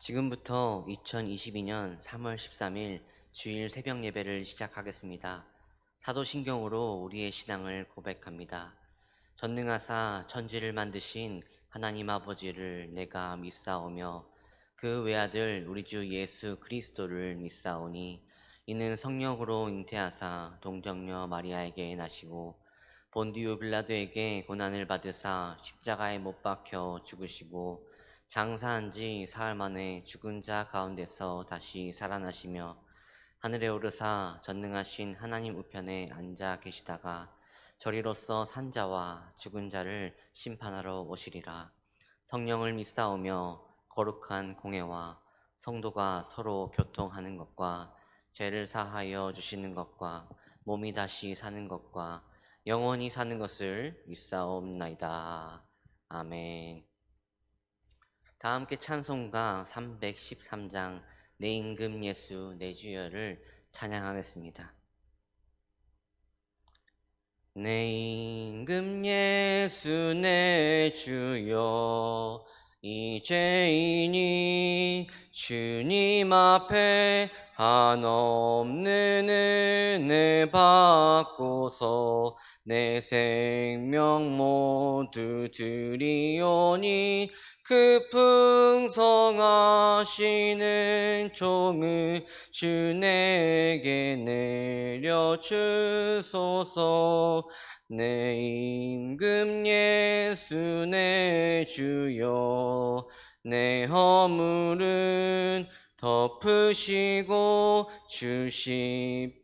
지금부터 2022년 3월 13일 주일 새벽 예배를 시작하겠습니다. 사도신경으로 우리의 신앙을 고백합니다. 전능하사 천지를 만드신 하나님 아버지를 내가 믿사오며 그 외아들 우리 주 예수 그리스도를 믿사오니 이는 성령으로 잉태하사 동정녀 마리아에게 나시고 본디오 빌라도에게 고난을 받으사 십자가에 못 박혀 죽으시고 장사한 지 사흘 만에 죽은 자 가운데서 다시 살아나시며 하늘에 오르사 전능하신 하나님 우편에 앉아 계시다가 저리로서 산 자와 죽은 자를 심판하러 오시리라. 성령을 믿사오며 거룩한 공회와 성도가 서로 교통하는 것과 죄를 사하여 주시는 것과 몸이 다시 사는 것과 영원히 사는 것을 믿사옵나이다. 아멘. 다 함께 찬송가 313장 내 임금 예수 내 주여를 찬양하겠습니다. 내 임금 예수 내 주여 이제이니 주님 앞에 한없는 은혜 받고서 내 생명 모두 드리오니 그 풍성하시는 종을 주 내게 내려주소서. 내 임금 예수 내 주여 내 허물은 덮으시고 주 십자가에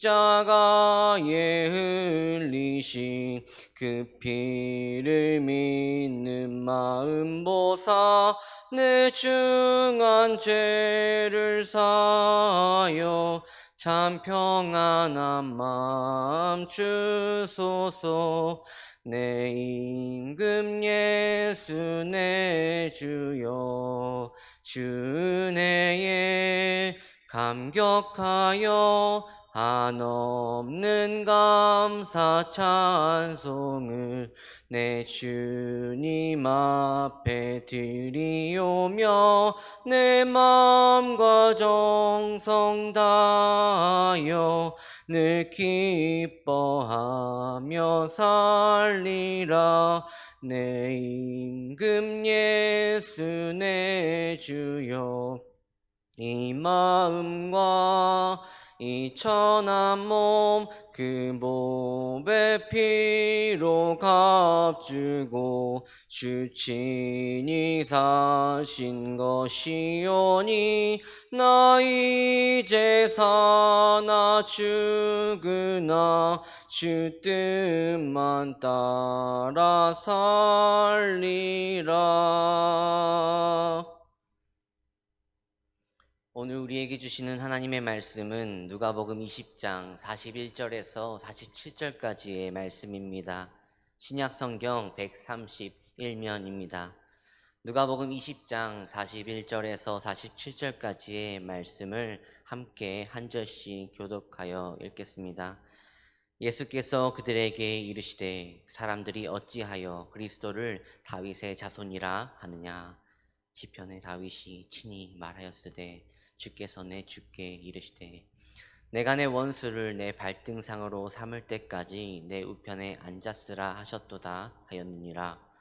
흘리신 그 피를 믿는 마음 보사 내 중한 죄를 사하여 참 평안한 마음 주소서. 내 임금 예수 내 주여 주 은혜에 감격하여 한없는 감사 찬송을 내 주님 앞에 드리오며 내 마음과 정성 다하여 늘 기뻐하며 살리라. 내 임금 예수 내 주여 이 마음과 이 천한 몸 그 몸의 피로 값주고 주 친히 사신 것이오니 나 이제 사나 죽으나 주 뜻만 따라 살리라. 오늘 우리에게 주시는 하나님의 말씀은 누가복음 20장 41절에서 47절까지의 말씀입니다. 신약성경 131면입니다. 누가복음 20장 41절에서 47절까지의 말씀을 함께 한 절씩 교독하여 읽겠습니다. 예수께서 그들에게 이르시되 사람들이 어찌하여 그리스도를 다윗의 자손이라 하느냐. 시편의 다윗이 친히 말하였으되 주께서 내 주께 이르시되 내가 내 원수를 내 발등상으로 삼을 때까지 내 우편에 앉았으라 하셨도다 하였느니라.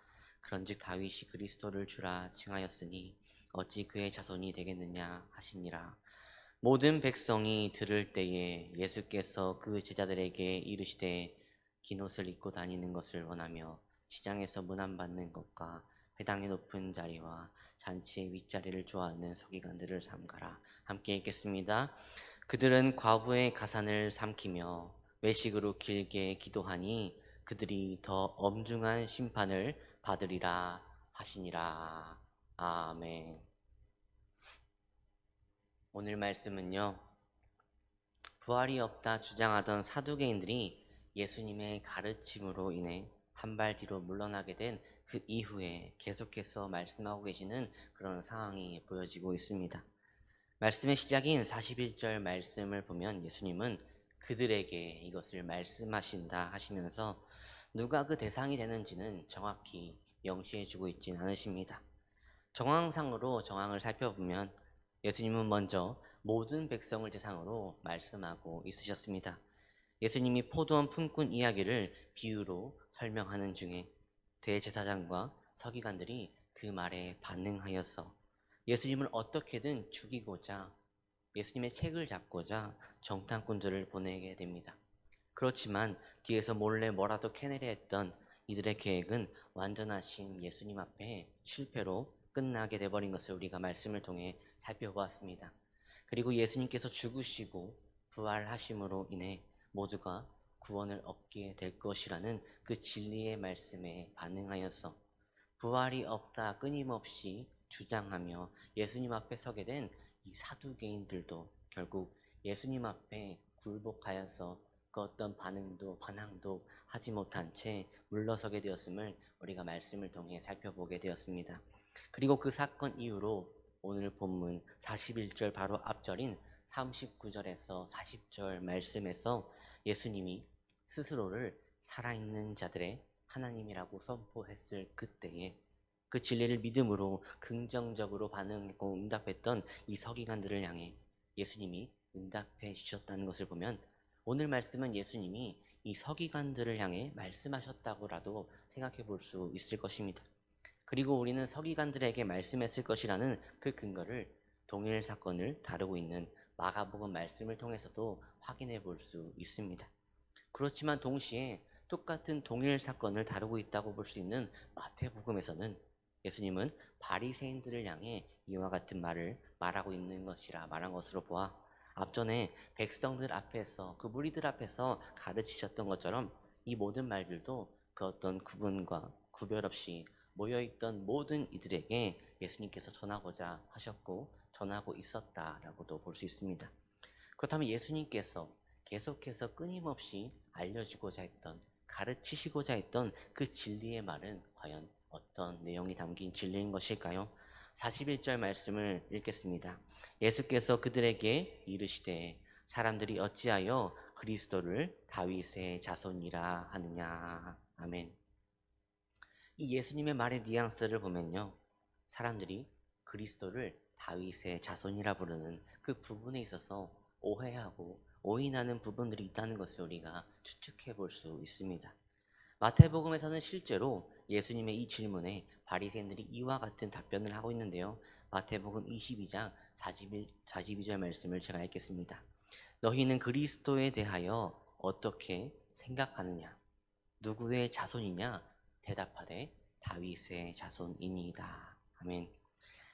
그런즉 다윗이 그리스도를 주라 칭하였으니 어찌 그의 자손이 되겠느냐 하시니라. 모든 백성이 들을 때에 예수께서 그 제자들에게 이르시되 긴 옷을 입고 다니는 것을 원하며 시장에서 문안받는 것과 회당의 높은 자리와 잔치의 윗자리를 좋아하는 서기관들을 삼가라. 함께 읽겠습니다. 그들은 과부의 가산을 삼키며 외식으로 길게 기도하니 그들이 더 엄중한 심판을 받으리라 하시니라. 아멘. 오늘 말씀은요, 부활이 없다 주장하던 사두개인들이 예수님의 가르침으로 인해 한 발 뒤로 물러나게 된 그 이후에 계속해서 말씀하고 계시는 그런 상황이 보여지고 있습니다. 말씀의 시작인 41절 말씀을 보면 예수님은 그들에게 이것을 말씀하신다 하시면서 누가 그 대상이 되는지는 정확히 명시해주고 있진 않으십니다. 정황상으로 정황을 살펴보면 예수님은 먼저 모든 백성을 대상으로 말씀하고 있으셨습니다. 예수님이 포도원 품꾼 이야기를 비유로 설명하는 중에 대제사장과 서기관들이 그 말에 반응하여서 예수님을 어떻게든 죽이고자 예수님의 책을 잡고자 정탐꾼들을 보내게 됩니다. 그렇지만 뒤에서 몰래 뭐라도 캐내려 했던 이들의 계획은 완전하신 예수님 앞에 실패로 끝나게 돼버린 것을 우리가 말씀을 통해 살펴보았습니다. 그리고 예수님께서 죽으시고 부활하심으로 인해 모두가 구원을 얻게 될 것이라는 그 진리의 말씀에 반응하여서 부활이 없다 끊임없이 주장하며 예수님 앞에 서게 된 이 사두개인들도 결국 예수님 앞에 굴복하여서 그 어떤 반항도 하지 못한 채 물러서게 되었음을 우리가 말씀을 통해 살펴보게 되었습니다. 그리고 그 사건 이후로 오늘 본문 41절 바로 앞절인 39절에서 40절 말씀에서 예수님이 스스로를 살아있는 자들의 하나님이라고 선포했을 그때에 그 진리를 믿음으로 긍정적으로 반응하고 응답했던 이 서기관들을 향해 예수님이 응답해 주셨다는 것을 보면 오늘 말씀은 예수님이 이 서기관들을 향해 말씀하셨다고라도 생각해 볼 수 있을 것입니다. 그리고 우리는 서기관들에게 말씀했을 것이라는 그 근거를 동일 사건을 다루고 있는 마가복음 말씀을 통해서도 확인해 볼 수 있습니다. 그렇지만 동시에 똑같은 동일 사건을 다루고 있다고 볼 수 있는 마태복음에서는 예수님은 바리새인들을 향해 이와 같은 말을 말하고 있는 것이라 말한 것으로 보아 앞전에 백성들 앞에서 그 무리들 앞에서 가르치셨던 것처럼 이 모든 말들도 그 어떤 구분과 구별 없이 모여있던 모든 이들에게 예수님께서 전하고자 하셨고 전하고 있었다라고도 볼 수 있습니다. 그렇다면 예수님께서 계속해서 끊임없이 알려주고자 했던 가르치시고자 했던 그 진리의 말은 과연 어떤 내용이 담긴 진리인 것일까요? 41절 말씀을 읽겠습니다. 예수께서 그들에게 이르시되 사람들이 어찌하여 그리스도를 다윗의 자손이라 하느냐. 아멘. 이 예수님의 말의 뉘앙스를 보면요. 사람들이 그리스도를 다윗의 자손이라 부르는 그 부분에 있어서 오해하고 오인하는 부분들이 있다는 것을 우리가 추측해 볼 수 있습니다. 마태복음에서는 실제로 예수님의 이 질문에 바리새인들이 이와 같은 답변을 하고 있는데요. 마태복음 22장 42절 말씀을 제가 읽겠습니다. 너희는 그리스도에 대하여 어떻게 생각하느냐? 누구의 자손이냐? 대답하되 다윗의 자손이니이다. 아멘.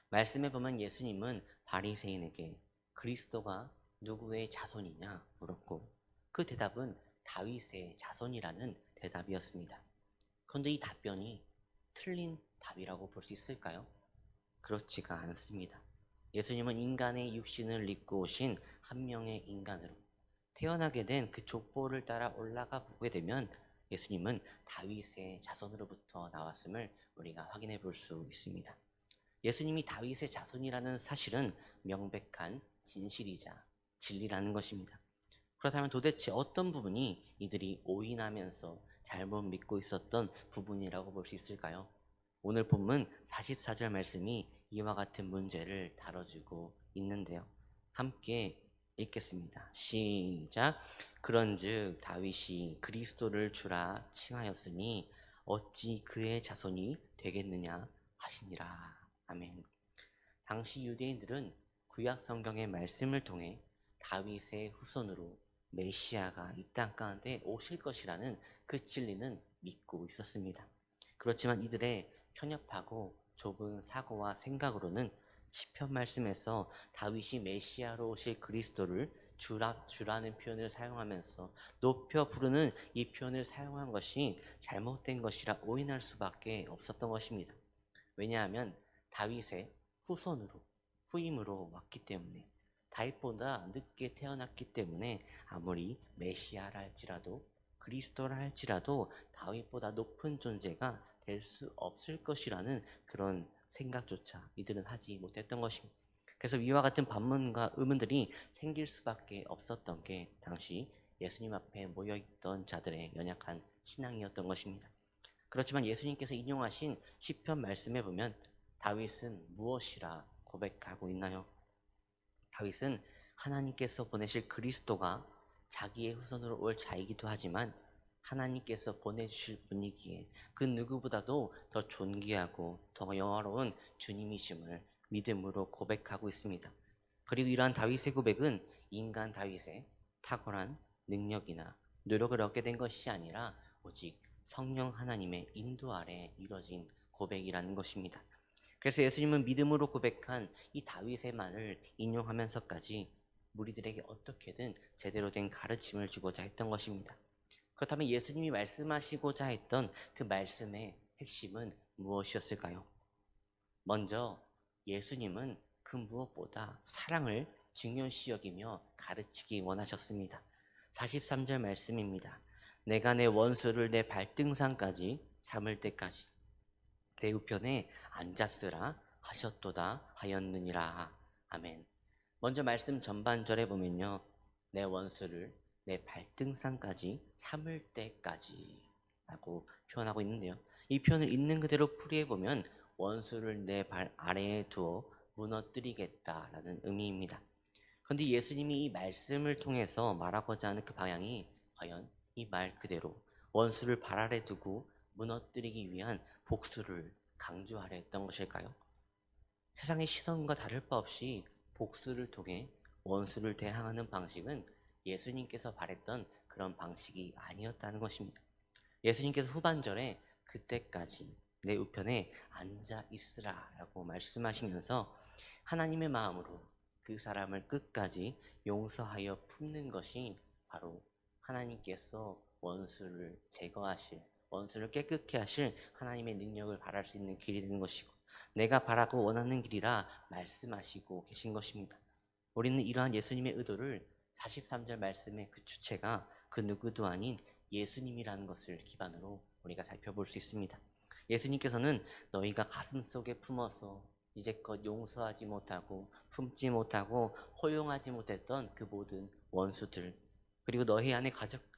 말씀에 보면 예수님은 바리새인에게 그리스도가 누구의 자손이냐 물었고 그 대답은 다윗의 자손이라는 대답이었습니다. 그런데 이 답변이 틀린 답이라고 볼 수 있을까요? 그렇지가 않습니다. 예수님은 인간의 육신을 입고 오신 한 명의 인간으로 태어나게 된 그 족보를 따라 올라가 보게 되면 예수님은 다윗의 자손으로부터 나왔음을 우리가 확인해 볼 수 있습니다. 예수님이 다윗의 자손이라는 사실은 명백한 진실이자 진리라는 것입니다. 그렇다면 도대체 어떤 부분이 이들이 오인하면서 잘못 믿고 있었던 부분이라고 볼 수 있을까요? 오늘 본문 44절 말씀이 이와 같은 문제를 다뤄주고 있는데요. 함께 읽겠습니다. 시작. 그런즉 다윗이 그리스도를 주라 칭하였으니 어찌 그의 자손이 되겠느냐 하시니라. 아멘. 당시 유대인들은 구약 성경의 말씀을 통해 다윗의 후손으로 메시아가 이 땅 가운데 오실 것이라는 그 진리는 믿고 있었습니다. 그렇지만 이들의 편협하고 좁은 사고와 생각으로는 시편 말씀에서 다윗이 메시아로 오실 그리스도를 주라는 표현을 사용하면서 높여 부르는 이 표현을 사용한 것이 잘못된 것이라 오인할 수밖에 없었던 것입니다. 왜냐하면 다윗의 후손으로 후임으로 왔기 때문에 다윗보다 늦게 태어났기 때문에 아무리 메시아라 할지라도 그리스도라 할지라도 다윗보다 높은 존재가 될 수 없을 것이라는 그런 생각조차 이들은 하지 못했던 것입니다. 그래서 위와 같은 반문과 의문들이 생길 수밖에 없었던 게 당시 예수님 앞에 모여있던 자들의 연약한 신앙이었던 것입니다. 그렇지만 예수님께서 인용하신 시편 말씀에 보면 다윗은 무엇이라 고백하고 있나요? 다윗은 하나님께서 보내실 그리스도가 자기의 후손으로 올 자이기도 하지만 하나님께서 보내주실 분이기에 그 누구보다도 더 존귀하고 더 영화로운 주님이심을 믿음으로 고백하고 있습니다. 그리고 이러한 다윗의 고백은 인간 다윗의 탁월한 능력이나 노력을 얻게 된 것이 아니라 오직 성령 하나님의 인도 아래 이루어진 고백이라는 것입니다. 그래서 예수님은 믿음으로 고백한 이 다윗의 말을 인용하면서까지 무리들에게 어떻게든 제대로 된 가르침을 주고자 했던 것입니다. 그렇다면 예수님이 말씀하시고자 했던 그 말씀의 핵심은 무엇이었을까요? 먼저 예수님은 그 무엇보다 사랑을 중요시 여기며 가르치기 원하셨습니다. 43절 말씀입니다. 내가 내 원수를 내 발등상까지 삼을 때까지 내 우편에 앉았으라 하셨도다 하였느니라. 아멘. 먼저 말씀 전반절에 보면요, 내 원수를 내 발등상까지 삼을 때까지 라고 표현하고 있는데요, 이 표현을 있는 그대로 풀이해보면 원수를 내 발 아래에 두어 무너뜨리겠다라는 의미입니다. 그런데 예수님이 이 말씀을 통해서 말하고자 하는 그 방향이 과연 이 말 그대로 원수를 발 아래 두고 무너뜨리기 위한 복수를 강조하려 했던 것일까요? 세상의 시선과 다를 바 없이 복수를 통해 원수를 대항하는 방식은 예수님께서 바랬던 그런 방식이 아니었다는 것입니다. 예수님께서 후반절에 그때까지 내 우편에 앉아 있으라 라고 말씀하시면서 하나님의 마음으로 그 사람을 끝까지 용서하여 품는 것이 바로 하나님께서 원수를 제거하실, 원수를 깨끗게 하실 하나님의 능력을 바랄 수 있는 길이 되는 것이고, 내가 바라고 원하는 길이라 말씀하시고 계신 것입니다. 우리는 이러한 예수님의 의도를 43절 말씀의 그 주체가 그 누구도 아닌 예수님이라는 것을 기반으로 우리가 살펴볼 수 있습니다. 예수님께서는 너희가 가슴속에 품어서 이제껏 용서하지 못하고 품지 못하고 허용하지 못했던 그 모든 원수들, 그리고 너희 안에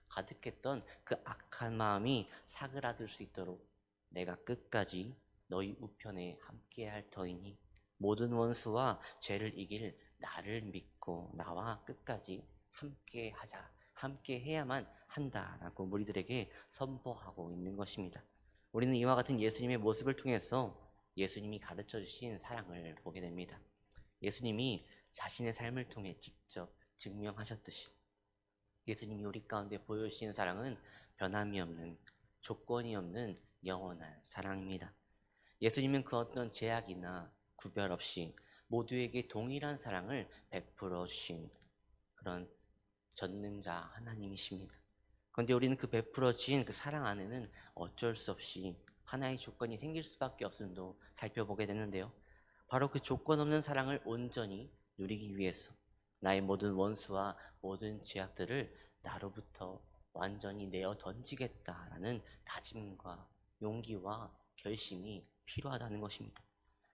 가득했던 그 악한 마음이 사그라들 수 있도록 내가 끝까지 너희 우편에 함께할 터이니 모든 원수와 죄를 이길 나를 믿고 나와 끝까지 함께하자, 함께해야만 한다라고 무리들에게 선포하고 있는 것입니다. 우리는 이와 같은 예수님의 모습을 통해서 예수님이 가르쳐 주신 사랑을 보게 됩니다. 예수님이 자신의 삶을 통해 직접 증명하셨듯이 예수님이 우리 가운데 보여주신 사랑은 변함이 없는, 조건이 없는 영원한 사랑입니다. 예수님은 그 어떤 제약이나 구별 없이 모두에게 동일한 사랑을 베풀어 주신 그런 전능자 하나님이십니다. 그런데 우리는 그 베풀어진 그 사랑 안에는 어쩔 수 없이 하나의 조건이 생길 수밖에 없음도 살펴보게 되는데요, 바로 그 조건 없는 사랑을 온전히 누리기 위해서 나의 모든 원수와 모든 죄악들을 나로부터 완전히 내어 던지겠다라는 다짐과 용기와 결심이 필요하다는 것입니다.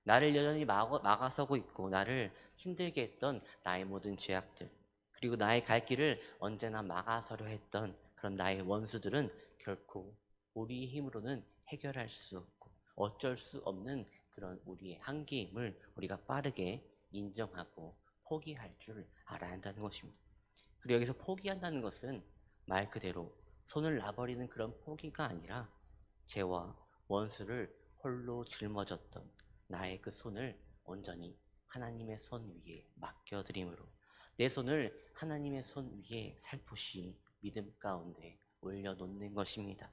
나를 여전히 막아서고 있고 나를 힘들게 했던 나의 모든 죄악들, 그리고 나의 갈 길을 언제나 막아서려 했던 그런 나의 원수들은 결코 우리의 힘으로는 해결할 수 없고 어쩔 수 없는 그런 우리의 한계임을 우리가 빠르게 인정하고 포기할 줄 알아야 한다는 것입니다. 그리고 여기서 포기한다는 것은 말 그대로 손을 놔버리는 그런 포기가 아니라 죄와 원수를 홀로 짊어졌던 나의 그 손을 온전히 하나님의 손 위에 맡겨드림으로 내 손을 하나님의 손 위에 살포시 믿음 가운데 올려놓는 것입니다.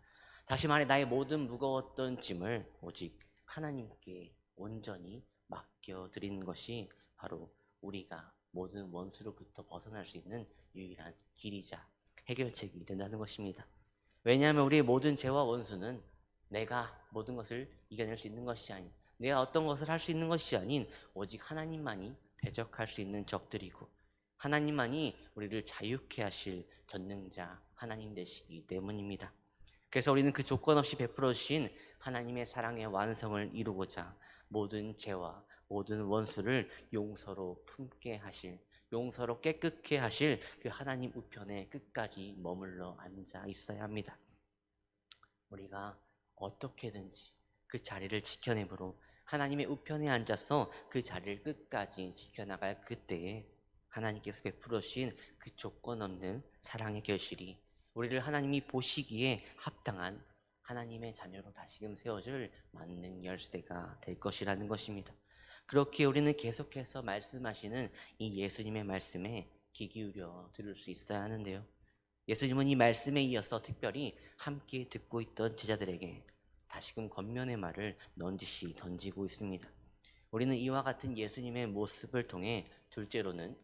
다시 말해 나의 모든 무거웠던 짐을 오직 하나님께 온전히 맡겨드리는 것이 바로 우리가 모든 원수로부터 벗어날 수 있는 유일한 길이자 해결책이 된다는 것입니다. 왜냐하면 우리의 모든 죄와 원수는 내가 모든 것을 이겨낼 수 있는 것이 아닌, 내가 어떤 것을 할 수 있는 것이 아닌 오직 하나님만이 대적할 수 있는 적들이고 하나님만이 우리를 자유케 하실 전능자 하나님 되시기 때문입니다. 그래서 우리는 그 조건 없이 베풀어 주신 하나님의 사랑의 완성을 이루고자 모든 죄와 모든 원수를 용서로 품게 하실, 용서로 깨끗게 하실 그 하나님 우편에 끝까지 머물러 앉아 있어야 합니다. 우리가 어떻게든지 그 자리를 지켜내므로 하나님의 우편에 앉아서 그 자리를 끝까지 지켜나갈 그때에 하나님께서 베풀어 주신 그 조건 없는 사랑의 결실이 우리를 하나님이 보시기에 합당한 하나님의 자녀로 다시금 세워줄 맞는 열쇠가 될 것이라는 것입니다. 그렇게 우리는 계속해서 말씀하시는 이 예수님의 말씀에 귀 기울여 들을 수 있어야 하는데요. 예수님은 이 말씀에 이어서 특별히 함께 듣고 있던 제자들에게 다시금 권면의 말을 넌지시 던지고 있습니다. 우리는 이와 같은 예수님의 모습을 통해 둘째로는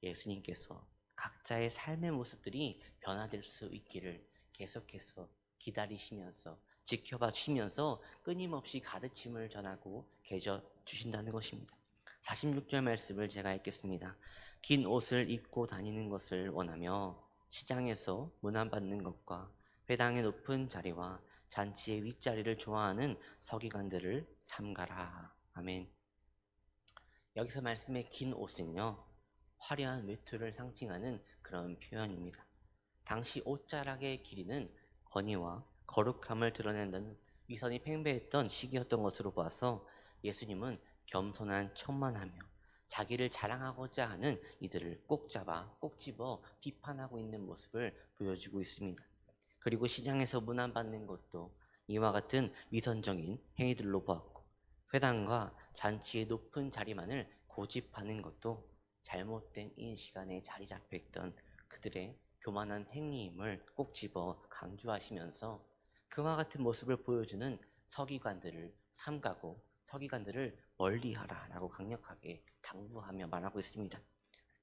예수님께서 각자의 삶의 모습들이 변화될 수 있기를 계속해서 기다리시면서 지켜봐 주시면서 끊임없이 가르침을 전하고 계셔 주신다는 것입니다. 46절 말씀을 제가 읽겠습니다. 긴 옷을 입고 다니는 것을 원하며 시장에서 문안받는 것과 회당의 높은 자리와 잔치의 윗자리를 좋아하는 서기관들을 삼가라. 아멘. 여기서 말씀의 긴 옷은요, 화려한 외투를 상징하는 그런 표현입니다. 당시 옷자락의 길이는 건의와 거룩함을 드러낸다는 위선이 팽배했던 시기였던 것으로 보아서 예수님은 겸손한 척만하며 자기를 자랑하고자 하는 이들을 꼭 잡아 꼭 집어 비판하고 있는 모습을 보여주고 있습니다. 그리고 시장에서 문안받는 것도 이와 같은 위선적인 행위들로 보았고, 회당과 잔치의 높은 자리만을 고집하는 것도 잘못된 인식 안에 자리 잡혀 있던 그들의 교만한 행위임을 꼭 집어 강조하시면서 그와 같은 모습을 보여주는 서기관들을 삼가고 서기관들을 멀리하라 라고 강력하게 당부하며 말하고 있습니다.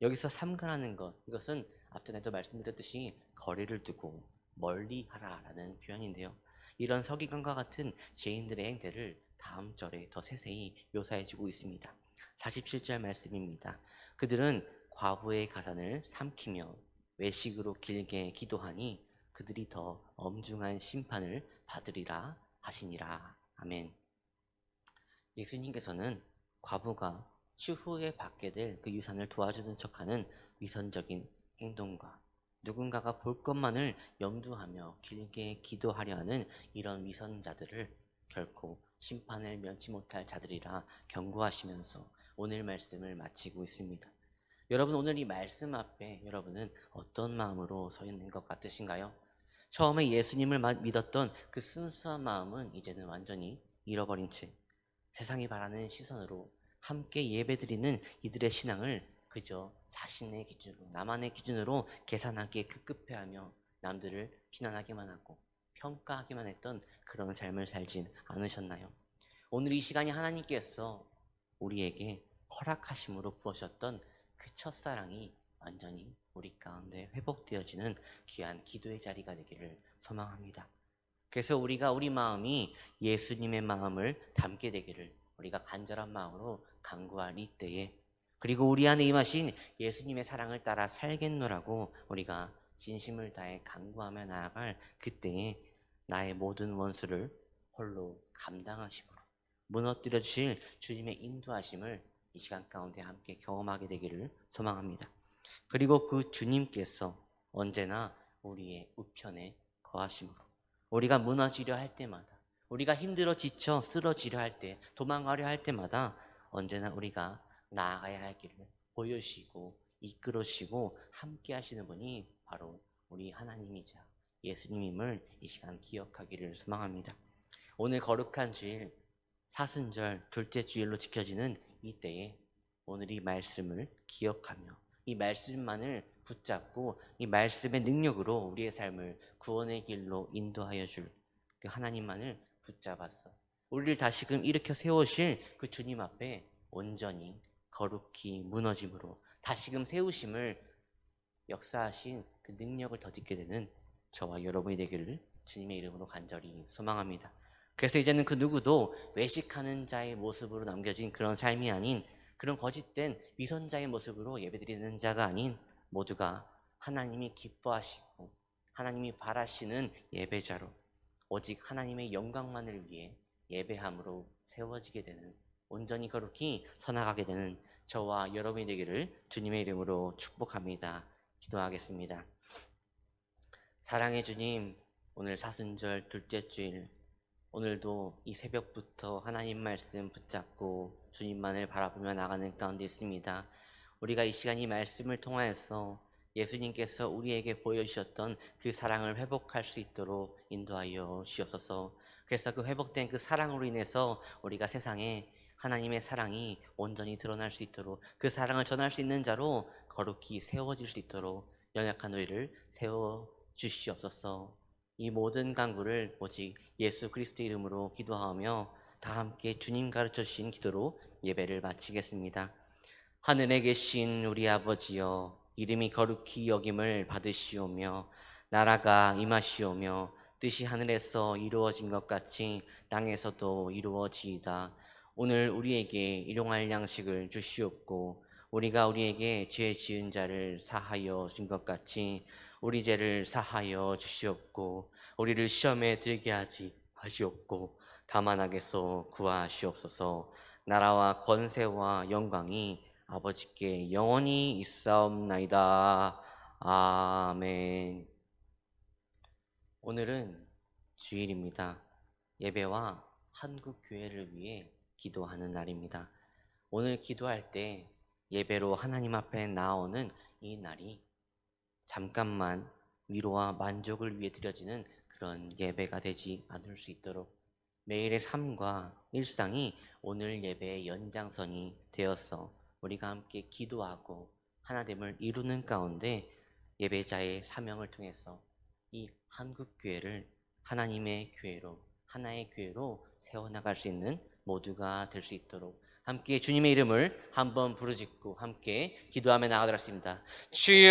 여기서 삼가라는 것, 이것은 앞전에도 말씀드렸듯이 거리를 두고 멀리하라 라는 표현인데요. 이런 서기관과 같은 죄인들의 행태를 다음 절에 더 세세히 묘사해주고 있습니다. 47절 말씀입니다. 그들은 과부의 가산을 삼키며 외식으로 길게 기도하니 그들이 더 엄중한 심판을 받으리라 하시니라. 아멘. 예수님께서는 과부가 추후에 받게 될 그 유산을 도와주는 척하는 위선적인 행동과 누군가가 볼 것만을 염두하며 길게 기도하려 하는 이런 위선자들을 결코 심판을 면치 못할 자들이라 경고하시면서 오늘 말씀을 마치고 있습니다. 여러분, 오늘 이 말씀 앞에 여러분은 어떤 마음으로 서 있는 것 같으신가요? 처음에 예수님을 믿었던 그 순수한 마음은 이제는 완전히 잃어버린 채 세상이 바라는 시선으로 함께 예배드리는 이들의 신앙을 그저 자신의 기준으로, 나만의 기준으로 계산하기에 급급해하며 남들을 비난하기만 하고 평가하기만 했던 그런 삶을 살진 않으셨나요? 오늘 이 시간이 하나님께서 우리에게 허락하심으로 부으셨던 그 첫사랑이 완전히 우리 가운데 회복되어지는 귀한 기도의 자리가 되기를 소망합니다. 그래서 우리가 우리 마음이 예수님의 마음을 담게 되기를 우리가 간절한 마음으로 간구할 이때에, 그리고 우리 안에 임하신 예수님의 사랑을 따라 살겠노라고 우리가 진심을 다해 간구하며 나아갈 그때에 나의 모든 원수를 홀로 감당하심으로 무너뜨려 주실 주님의 인도하심을 이 시간 가운데 함께 경험하게 되기를 소망합니다. 그리고 그 주님께서 언제나 우리의 우편에 거하심으로 우리가 무너지려 할 때마다, 우리가 힘들어 지쳐 쓰러지려 할 때, 도망가려 할 때마다 언제나 우리가 나아가야 할 길을 보여주시고 이끌어주시고 함께 하시는 분이 바로 우리 하나님이자 예수님임을 이 시간 기억하기를 소망합니다. 오늘 거룩한 주일 사순절 둘째 주일로 지켜지는 이때에 오늘 이 말씀을 기억하며 이 말씀만을 붙잡고 이 말씀의 능력으로 우리의 삶을 구원의 길로 인도하여 줄 그 하나님만을 붙잡았어 우리를 다시금 일으켜 세우실 그 주님 앞에 온전히 거룩히 무너짐으로 다시금 세우심을 역사하신 그 능력을 덧입게 되는 저와 여러분이 되기를 주님의 이름으로 간절히 소망합니다. 그래서 이제는 그 누구도 외식하는 자의 모습으로 남겨진 그런 삶이 아닌, 그런 거짓된 위선자의 모습으로 예배드리는 자가 아닌, 모두가 하나님이 기뻐하시고 하나님이 바라시는 예배자로 오직 하나님의 영광만을 위해 예배함으로 세워지게 되는, 온전히 거룩히 서나가게 되는 저와 여러분이 되기를 주님의 이름으로 축복합니다. 기도하겠습니다. 사랑의 주님, 오늘 사순절 둘째 주일, 오늘도 이 새벽부터 하나님 말씀 붙잡고 주님만을 바라보며 나가는 가운데 있습니다. 우리가 이 시간 이 말씀을 통하여서 예수님께서 우리에게 보여주셨던 그 사랑을 회복할 수 있도록 인도하여 주옵소서. 그래서 그 회복된 그 사랑으로 인해서 우리가 세상에 하나님의 사랑이 온전히 드러날 수 있도록, 그 사랑을 전할 수 있는 자로 거룩히 세워질 수 있도록 연약한 우리를 세워 주시옵소서. 이 모든 간구를 오직 예수 그리스도 이름으로 기도하며 다 함께 주님 가르쳐 주신 기도로 예배를 마치겠습니다. 하늘에 계신 우리 아버지여, 이름이 거룩히 여김을 받으시오며 나라가 임하시오며 뜻이 하늘에서 이루어진 것 같이 땅에서도 이루어지이다. 오늘 우리에게 일용할 양식을 주시옵고 우리가 우리에게 죄 지은 자를 사하여 준 것 같이 우리 죄를 사하여 주시옵고 우리를 시험에 들게 하지 마시옵고 다만 악에서 구하시옵소서. 나라와 권세와 영광이 아버지께 영원히 있사옵나이다. 아멘. 오늘은 주일입니다. 예배와 한국교회를 위해 기도하는 날입니다. 오늘 기도할 때 예배로 하나님 앞에 나오는 이 날이 잠깐만 위로와 만족을 위해 드려지는 그런 예배가 되지 않을 수 있도록 매일의 삶과 일상이 오늘 예배의 연장선이 되어서 우리가 함께 기도하고 하나됨을 이루는 가운데 예배자의 사명을 통해서 이 한국교회를 하나님의 교회로, 하나의 교회로 세워나갈 수 있는 모두가 될 수 있도록 함께 주님의 이름을 한번 부르짖고 함께 기도하며 나가도록 하겠습니다. 주여